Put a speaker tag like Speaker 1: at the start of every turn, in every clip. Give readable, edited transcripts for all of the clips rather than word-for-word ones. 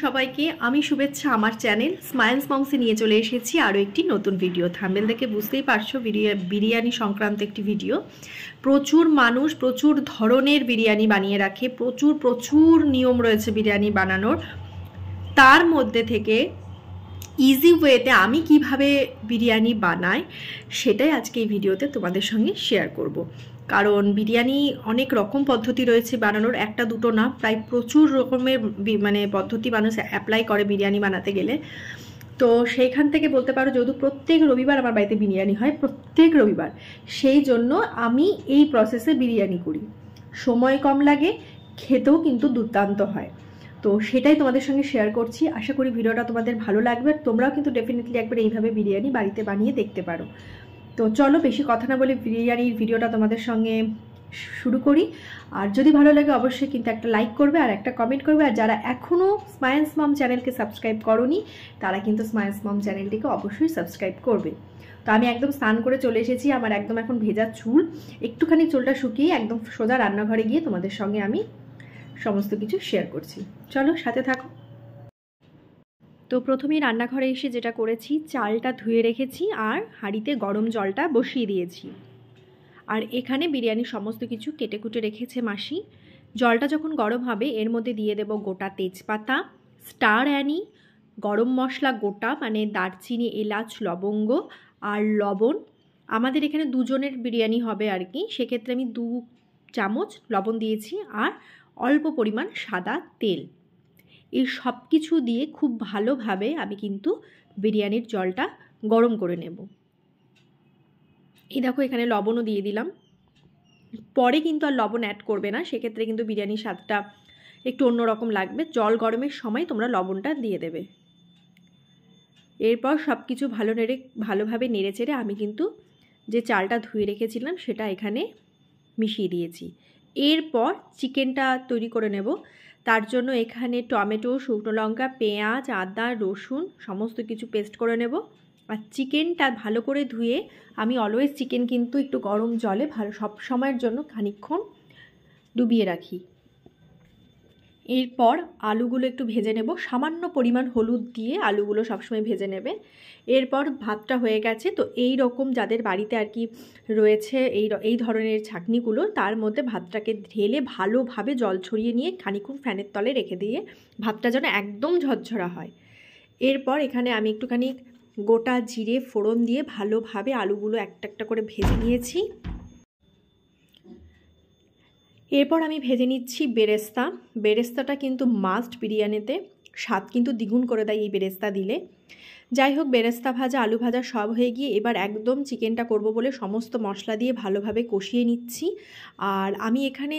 Speaker 1: সবাইকে আমি শুভেচ্ছা আমার চ্যানেল স্মাইলস মমসে নিয়ে চলে এসেছি আরও একটি নতুন ভিডিও। থাম্বনেল দেখে বুঝতেই পারছো বিরিয়ানি সংক্রান্ত একটি ভিডিও। প্রচুর মানুষ প্রচুর ধরনের বিরিয়ানি বানিয়ে রাখে, প্রচুর নিয়ম রয়েছে বিরিয়ানি বানানোর। তার মধ্যে থেকে ইজি ওয়েতে আমি কিভাবে বিরিয়ানি বানাই সেটাই আজকে এই ভিডিওতে তোমাদের সঙ্গে শেয়ার করব। কারণ বিরিয়ানি অনেক রকম পদ্ধতি রয়েছে বানানোর, একটা দুটো না, প্রায় প্রচুর রকমের পদ্ধতি মানুষ অ্যাপ্লাই করে বিরিয়ানি বানাতে গেলে। তো সেইখান থেকে বলতে পারো, যেহেতু প্রত্যেক রবিবার আমার বাড়িতে বিরিয়ানি হয়, প্রত্যেক রবিবার, সেই জন্য আমি এই প্রসেসে বিরিয়ানি করি। সময় কম লাগে, খেতেও কিন্তু দুর্দান্ত হয়। তো সেটাই তোমাদের সঙ্গে শেয়ার করছি। আশা করি ভিডিওটা তোমাদের ভালো লাগবে। তোমরাও কিন্তু ডেফিনেটলি একবার এইভাবে বিরিয়ানি বাড়িতে বানিয়ে দেখতে পারো। তো চলো বেশি কথা না বলে বিরিয়ানির ভিডিওটা তোমাদের সঙ্গে শুরু করি। আর যদি ভালো লাগে অবশ্যই কিন্তু একটা লাইক করবে আর একটা কমেন্ট করবে। আর যারা এখনও স্মাইলস মম চ্যানেলকে সাবস্ক্রাইব করোনি তারা কিন্তু স্মাইলস মম চ্যানেলটিকে অবশ্যই সাবস্ক্রাইব করবে। তো আমি একদম স্নান করে চলে এসেছি, আমার একদম এখন ভেজা চুল, একটুখানি চুলটা শুকিয়ে একদম সোজা রান্নাঘরে গিয়ে তোমাদের সঙ্গে আমি সমস্ত কিছু শেয়ার করছি। চলো সাথে থাকো। তো প্রথমেই রান্নাঘরে এসে যেটা করেছি, চালটা ধুয়ে রেখেছি আর হাঁড়িতে গরম জলটা বসিয়ে দিয়েছি। আর এখানে বিরিয়ানির সমস্ত কিছু কেটে কুটে রেখেছে মাসি। জলটা যখন গরম হবে এর মধ্যে দিয়ে দেব গোটা তেজপাতা, স্টার অ্যানি, গরম মশলা গোটা মানে দারচিনি, এলাচ, লবঙ্গ আর লবণ। আমাদের এখানে দুজনের বিরিয়ানি হবে আর কি, সেক্ষেত্রে আমি 2 চামচ লবণ দিয়েছি আর অল্প পরিমাণ সাদা তেল। এই সব কিছু দিয়ে খুব ভালোভাবে আমি কিন্তু বিরিয়ানির জলটা গরম করে নেব। এই দেখো এখানে লবণও দিয়ে দিলাম। পরে কিন্তু আর লবণ অ্যাড করবে না, সেক্ষেত্রে কিন্তু বিরিয়ানির স্বাদটা একটু অন্যরকম লাগবে। জল গরমের সময় তোমরা লবণটা দিয়ে দেবে। এরপর সব কিছু ভালোভাবে নেড়ে চেড়ে আমি কিন্তু যে চালটা ধুয়ে রেখেছিলাম সেটা এখানে মিশিয়ে দিয়েছি। এরপর চিকেনটা তৈরি করে নেব। তার জন্য এখানে টমেটো, শুকনো লঙ্কা, পেঁয়াজ, আদা, রসুন সমস্ত কিছু পেস্ট করে নেব। আর চিকেনটা ভালো করে ধুয়ে আমি অলওয়েজ চিকেন কিন্তু একটু গরম জলে সব সময়ের জন্য খানিকক্ষণ ডুবিয়ে রাখি। এরপর আলুগুলো একটু ভেজে নেব, সামান্য পরিমাণ হলুদ দিয়ে আলুগুলো সবসময় ভেজে নেবে। এরপর ভাতটা হয়ে গেছে। তো এই রকম যাদের বাড়িতে আর কি রয়েছে এই ধরনের ছাঁকনিগুলো, তার মধ্যে ভাতটাকে ঢেলে ভালোভাবে জল ছড়িয়ে নিয়ে খানিকক্ষণ ফ্যানের তলে রেখে দিয়ে ভাতটা যেন একদম ঝরঝরা হয়। এরপর এখানে আমি একটুখানি গোটা জিরে ফোড়ন দিয়ে ভালোভাবে আলুগুলো একটা একটা করে ভেজে নিয়েছি। এরপর আমি ভেজে নিচ্ছি বেরেস্তা। বেরেস্তাটা কিন্তু মাস্ট বিরিয়ানিতে, স্বাদ কিন্তু দ্বিগুণ করে দেয় এই বেরেস্তা দিলে। যাই হোক, বেরেস্তা ভাজা, আলু ভাজা সব হয়ে গিয়ে এবার একদম চিকেনটা করব বলে সমস্ত মশলা দিয়ে ভালোভাবে কষিয়ে নিচ্ছি। আর আমি এখানে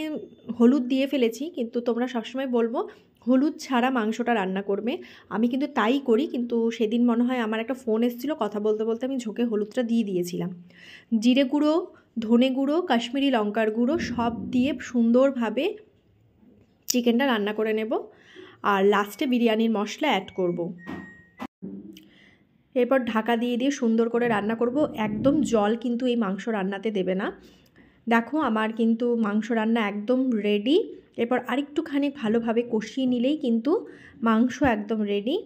Speaker 1: হলুদ দিয়ে ফেলেছি, কিন্তু তোমরা সবসময় বলবো হলুদ ছাড়া মাংসটা রান্না করবে। আমি কিন্তু তাই করি, কিন্তু সেদিন মনে হয় আমার একটা ফোন এসেছিলো, কথা বলতে বলতে আমি ঝোঁকে হলুদটা দিয়ে দিয়েছিলাম। জিরে গুঁড়ো, ধনে গুঁড়ো, কাশ্মীরি লঙ্কার গুঁড়ো সব দিয়ে সুন্দরভাবে চিকেনটা রান্না করে নেব। আর লাস্টে বিরিয়ানির মশলা অ্যাড করব। এরপর ঢাকা দিয়ে সুন্দর করে রান্না করব। একদম জল কিন্তু এই মাংস রান্নাতে দেবে না। দেখো আমার কিন্তু মাংস রান্না একদম রেডি। এরপর আরেকটুখানি ভালোভাবে কষিয়ে নিলেই কিন্তু মাংস একদম রেডি।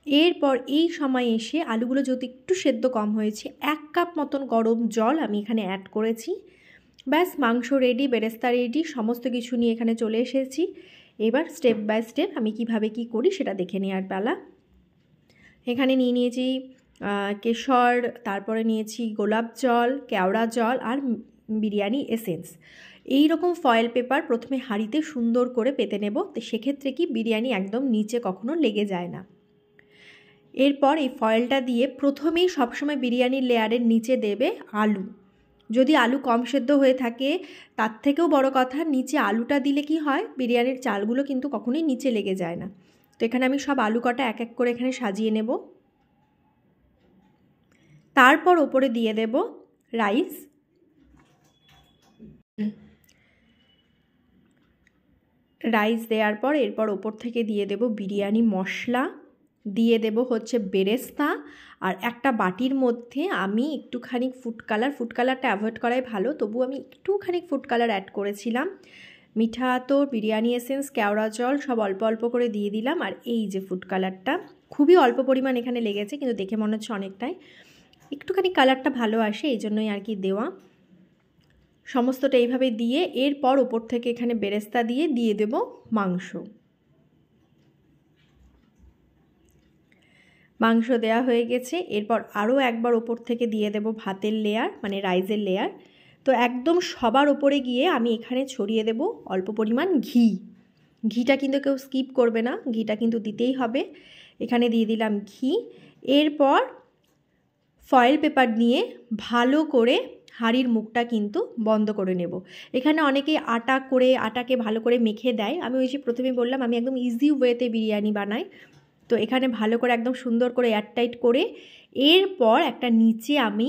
Speaker 1: এরপর এই সময় এসে আলুগুলো যদি একটু সেদ্ধ কম হয়েছে, 1 কাপ মতন গরম জল আমি এখানে অ্যাড করেছি। ব্যাস, মাংস রেডি, বেরেস্তা রেডি, সমস্ত কিছু নিয়ে এখানে চলে এসেছি। এবার স্টেপ বাই স্টেপ আমি কিভাবে কি করি সেটা দেখে নেওয়ার পালা। এখানে নিয়ে নিয়েছি কেশর, তারপরে নিয়েছি গোলাপ জল, কেওড়া জল আর বিরিয়ানি এসেন্স। এই রকম ফয়েল পেপার প্রথমে হাঁড়িতে সুন্দর করে পেতে নেব, তো সেক্ষেত্রে কি বিরিয়ানি একদম নিচে কখনো লেগে যায় না। এরপর এই ফয়েলটা দিয়ে প্রথমেই সবসময় বিরিয়ানির লেয়ারের নিচে দেবে আলু। যদি আলু কম সেদ্ধ হয়ে থাকে, তার থেকেও বড় কথা, নিচে আলুটা দিলে কি হয়, বিরিয়ানির চালগুলো কিন্তু কখনোই নিচে লেগে যায় না। তো এখানে আমি সব আলু কটা এক এক করে এখানে সাজিয়ে নেব। তারপর ওপরে দিয়ে দেব রাইস। রাইস দেওয়ার পর এরপর ওপর থেকে দিয়ে দেব বিরিয়ানি মশলা, দিয়ে দেব হচ্ছে বেরেস্তা। আর একটা বাটির মধ্যে আমি একটুখানি ফুড কালারটা অ্যাভয়েড করাই ভালো, তবু আমি একটুখানি ফুড কালার অ্যাড করেছিলাম। মিঠা আতর, বিরিয়ানি এসেন্স, কেওড়া জল সব অল্প অল্প করে দিয়ে দিলাম। আর এই যে ফুড কালারটা খুবই অল্প পরিমাণ এখানে লেগেছে, কিন্তু দেখে মনে হচ্ছে অনেকটাই, একটুখানি কালারটা ভালো আসে এই জন্যই আর কি দেওয়া। সমস্তটা এইভাবে দিয়ে এরপর ওপর থেকে এখানে বেরেস্তা দিয়ে দেব মাংস দেয়া হয়ে গেছে। এরপর আরও একবার ওপর থেকে দিয়ে দেব ভাতের লেয়ার, মানে রাইসের লেয়ার। তো একদম সবার ওপরে গিয়ে আমি এখানে ছড়িয়ে দেব অল্প পরিমাণ ঘিটা কিন্তু কেউ স্কিপ করবে না, ঘিটা কিন্তু দিতেই হবে। এখানে দিয়ে দিলাম ঘি। এরপর ফয়েল পেপার নিয়ে ভালো করে হাঁড়ির মুখটা কিন্তু বন্ধ করে নেব। এখানে অনেকেই আটাকে ভালো করে মেখে দেয়, আমি ওই যে প্রথমে বললাম আমি একদম ইজি ওয়েতে বিরিয়ানি বানাই। তো এখানে ভালো করে একদম সুন্দর করে এয়ারটাইট করে এরপর একটা নিচে আমি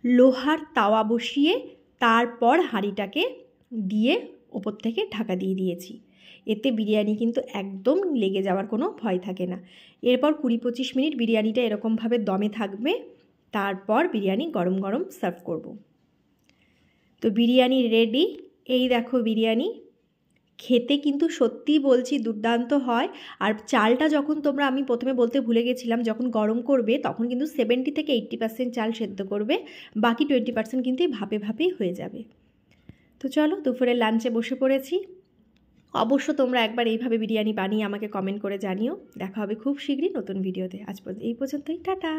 Speaker 1: লোহার তাওয়া বসিয়ে তারপর হাঁড়িটাকে দিয়ে ওপর থেকে ঢাকা দিয়ে দিয়েছি। এতে বিরিয়ানি কিন্তু একদম লেগে যাওয়ার কোনো ভয় থাকে না। এরপর 20-25 মিনিট বিরিয়ানিটা এরকমভাবে দমে থাকবে, তারপর বিরিয়ানি গরম গরম সার্ভ করব। তো বিরিয়ানি রেডি। এই দেখো বিরিয়ানি, খেতে কিন্তু সত্যিই বলছি দুর্দান্ত হয়। আর চালটা যখন তোমরা, আমি প্রথমে বলতে ভুলে গেছিলাম, যখন গরম করবে তখন কিন্তু 70 থেকে 80% চাল সেদ্ধ করবে, বাকি 20% কিন্তু এই ভাপেই হয়ে যাবে। তো চলো দুপুরে লাঞ্চে বসে পড়েছি। অবশ্য তোমরা একবার এইভাবে বিরিয়ানি বানিয়ে আমাকে কমেন্ট করে জানিও। দেখা হবে খুব শীঘ্রই নতুন ভিডিওতে। আজ এই পর্যন্তই, টাটা।